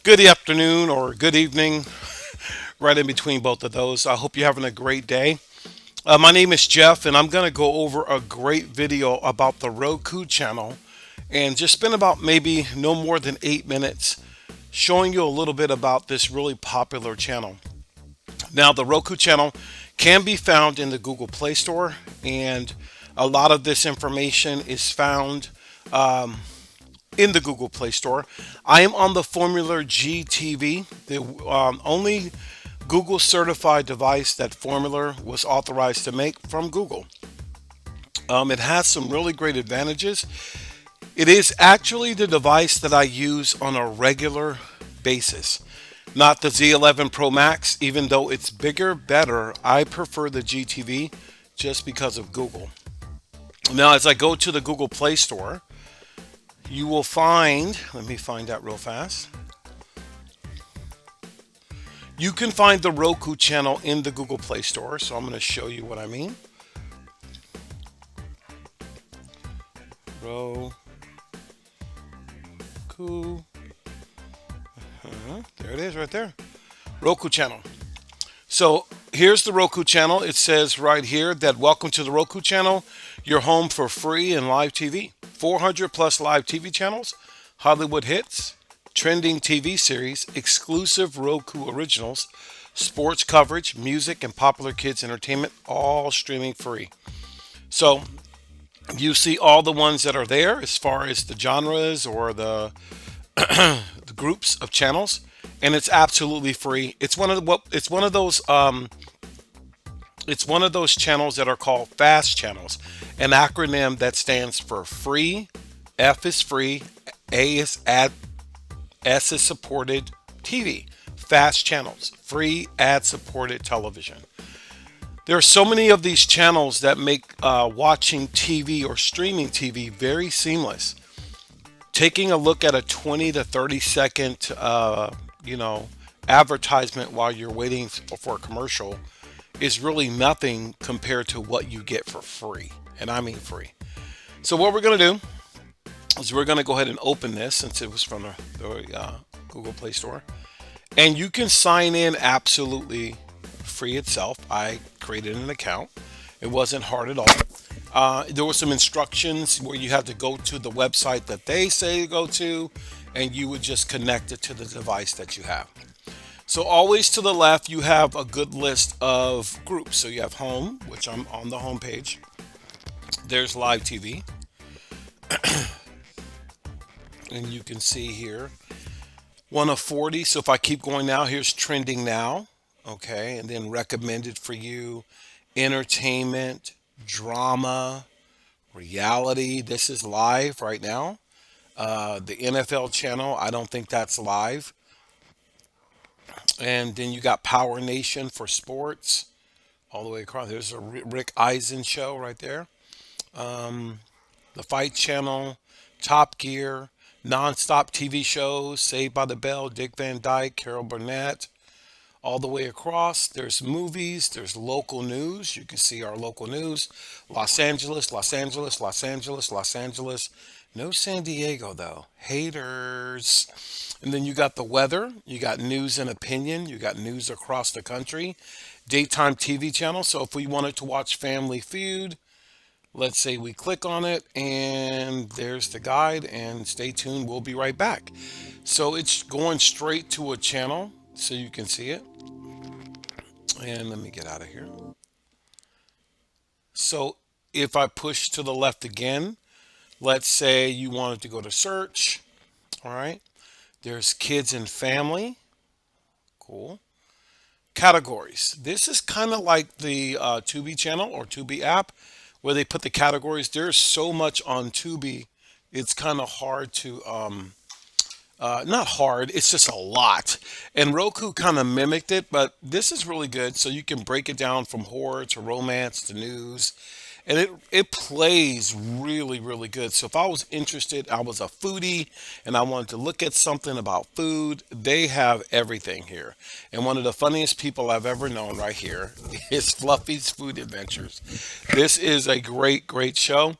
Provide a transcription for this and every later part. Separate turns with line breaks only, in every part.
Good afternoon or good evening, right in between both of those. I hope you're having a great day. My name is Jeff, and I'm going to go over a great video about the Roku channel and just spend about maybe no more than 8 minutes showing you a little bit about this really popular channel. Now, the Roku channel can be found in the Google Play Store, and a lot of this information is found in the Google Play Store. I am on the Formula G TV, the only Google certified device that Formula was authorized to make from Google. It has some really great advantages. It is actually the device that I use on a regular basis. Not the Z11 Pro Max, even though it's bigger, better. I prefer the GTV just because of Google. Now, as I go to the Google Play Store, you will find, let me find that real fast. You can find the Roku channel in the Google Play Store, so I'm going to show you what I mean. Roku. There it is right there. Roku channel. So here's the Roku channel. It says right here that welcome to the Roku channel, your home for free and live TV. 400 plus live TV channels, Hollywood hits, trending TV series, exclusive Roku originals, sports coverage, music, and popular kids entertainment, all streaming free. So you see all the ones that are there as far as the genres or the groups of channels, and it's absolutely free. It's one of those channels that are called fast channels, an acronym that stands for free, F is free, A is ad, S is supported TV. Fast channels, free ad supported television. There are so many of these channels that make watching TV or streaming TV very seamless. Taking a look at a 20 to 30 second, advertisement while you're waiting for a commercial is really nothing compared to what you get for free. And I mean free. So what we're going to do is we're going to go ahead and open this since it was from the Google Play Store. And you can sign in absolutely free itself. I created an account. It wasn't hard at all. There were some instructions where you had to go to the website that they say to go to, and you would just connect it to the device that you have. So always to the left, you have a good list of groups. So you have home, which I'm on the home page. There's live TV. And you can see here, one of 40. So if I keep going now, here's trending now. Okay. And then recommended for you, entertainment, drama, reality. This is live right now. The NFL channel, I don't think that's live. And then you got Power Nation for sports all the way across. There's a Rick Eisen show right there. The Fight Channel, Top Gear, nonstop TV shows, Saved by the Bell, Dick Van Dyke, Carol Burnett, all the way across. There's movies, there's local news. You can see our local news. Los Angeles, Los Angeles, Los Angeles, Los Angeles. No San Diego though. Haters. And then you got the weather, you got news and opinion, you got news across the country, daytime TV channel. So if we wanted to watch Family Feud, let's say we click on it and there's the guide, and stay tuned, we'll be right back. So it's going straight to a channel so you can see it. And let me get out of here. So if I push to the left again, let's say you wanted to go to search. All right. There's kids and family. Cool. Categories. This is kind of like the Tubi channel or Tubi app where they put the categories. There's so much on Tubi. It's kind of hard to, not hard, it's just a lot. And Roku kind of mimicked it, but this is really good. So you can break it down from horror to romance to news, and it plays really really good. So if I was interested, I was a foodie and I wanted to look at something about food, they have everything here. And one of the funniest people I've ever known right here is Fluffy's Food Adventures. This is a great show.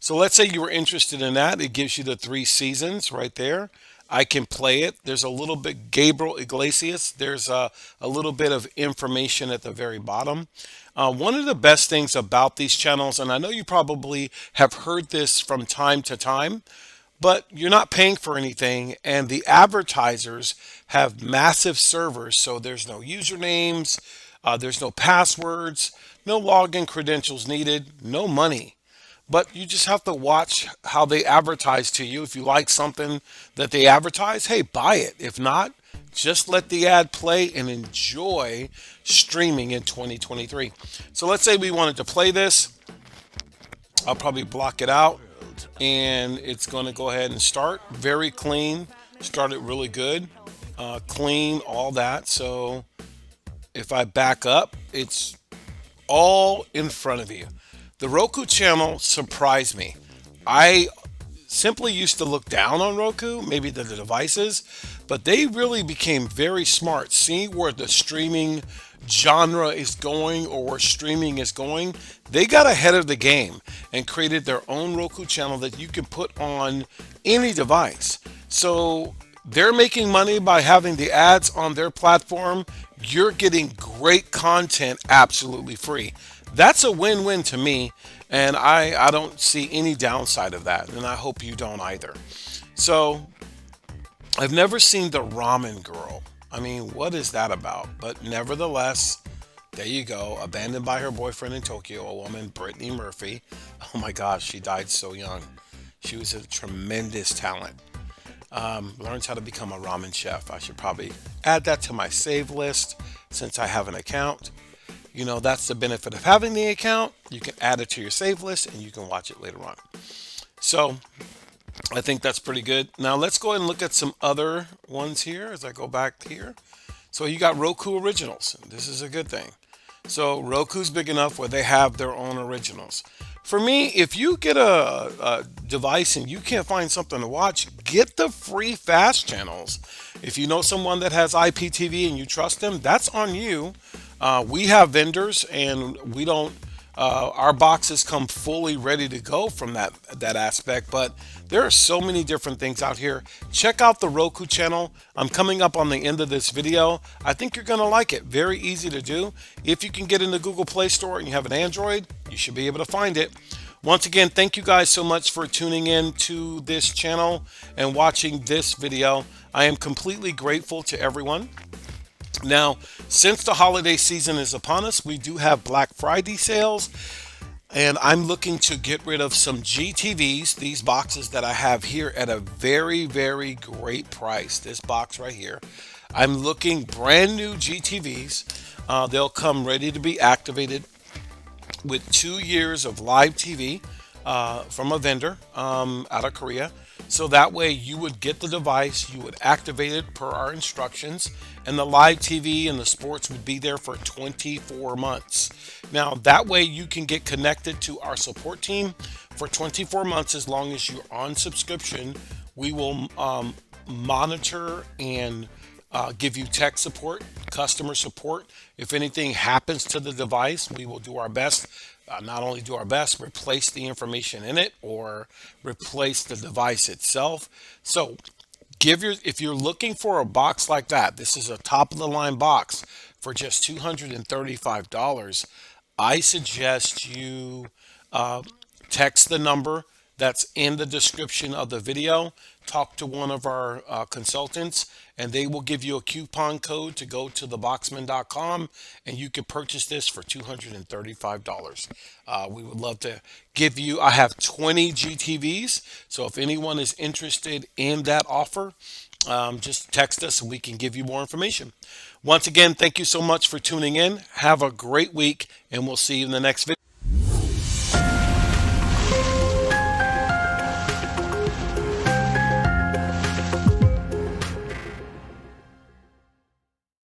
So let's say you were interested in that. It gives you the 3 seasons right there. I can play it. There's a little bit Gabriel Iglesias. There's a little bit of information at the very bottom. One of the best things about these channels, and I know you probably have heard this from time to time, but you're not paying for anything, and the advertisers have massive servers, so there's no usernames, there's no passwords, no login credentials needed, no money. But you just have to watch how they advertise to you. If you like something that they advertise, hey, buy it. If not, just let the ad play and enjoy streaming in 2023. So let's say we wanted to play this. I'll probably block it out, and it's going to go ahead and start. Very clean. Started really good. Clean, all that. So if I back up, it's all in front of you. The Roku channel surprised me. I simply used to look down on Roku, maybe the devices, but they really became very smart, seeing where the streaming genre is going or where streaming is going. They got ahead of the game and created their own Roku channel that you can put on any device. So they're making money by having the ads on their platform. You're getting great content absolutely free. That's a win-win to me, and I don't see any downside of that, and I hope you don't either. So I've never seen the Ramen Girl. I mean, what is that about? But nevertheless, there you go. Abandoned by her boyfriend in Tokyo, a woman, Brittany Murphy. Oh my gosh, she died so young. She was a tremendous talent. Learns how to become a ramen chef. I should probably add that to my save list since I have an account. You know, that's the benefit of having the account. You can add it to your save list and you can watch it later on. So I think that's pretty good. Now let's go ahead and look at some other ones here as I go back here. So you got Roku Originals. This is a good thing. So Roku's big enough where they have their own originals. For me, if you get a device and you can't find something to watch, get the free fast channels. If you know someone that has IPTV and you trust them, that's on you. We have vendors, and we don't. Our boxes come fully ready to go from that aspect, but there are so many different things out here. Check out the Roku channel. I'm coming up on the end of this video. I think you're going to like it. Very easy to do. If you can get in the Google Play Store and you have an Android, you should be able to find it. Once again, thank you guys so much for tuning in to this channel and watching this video. I am completely grateful to everyone. Now, since the holiday season is upon us, we do have Black Friday sales, and I'm looking to get rid of some GTVs, these boxes that I have here, at a very, very great price. This box right here. I'm looking brand new GTVs. They'll come ready to be activated with 2 years of live TV from a vendor out of Korea. So that way you would get the device, you would activate it per our instructions, and the live TV and the sports would be there for 24 months. Now that way you can get connected to our support team for 24 months. As long as you're on subscription, we will monitor and give you tech support, customer support. If anything happens to the device, we will do our best. Not only do our best, replace the information in it or replace the device itself. So if you're looking for a box like that, this is a top of the line box for just $235. I suggest you text the number that's in the description of the video. Talk to one of our consultants, and they will give you a coupon code to go to theboxman.com, and you can purchase this for $235. We would love to give you, I have 20 GTVs, so if anyone is interested in that offer, just text us and we can give you more information. Once again, thank you so much for tuning in. Have a great week, and we'll see you in the next video.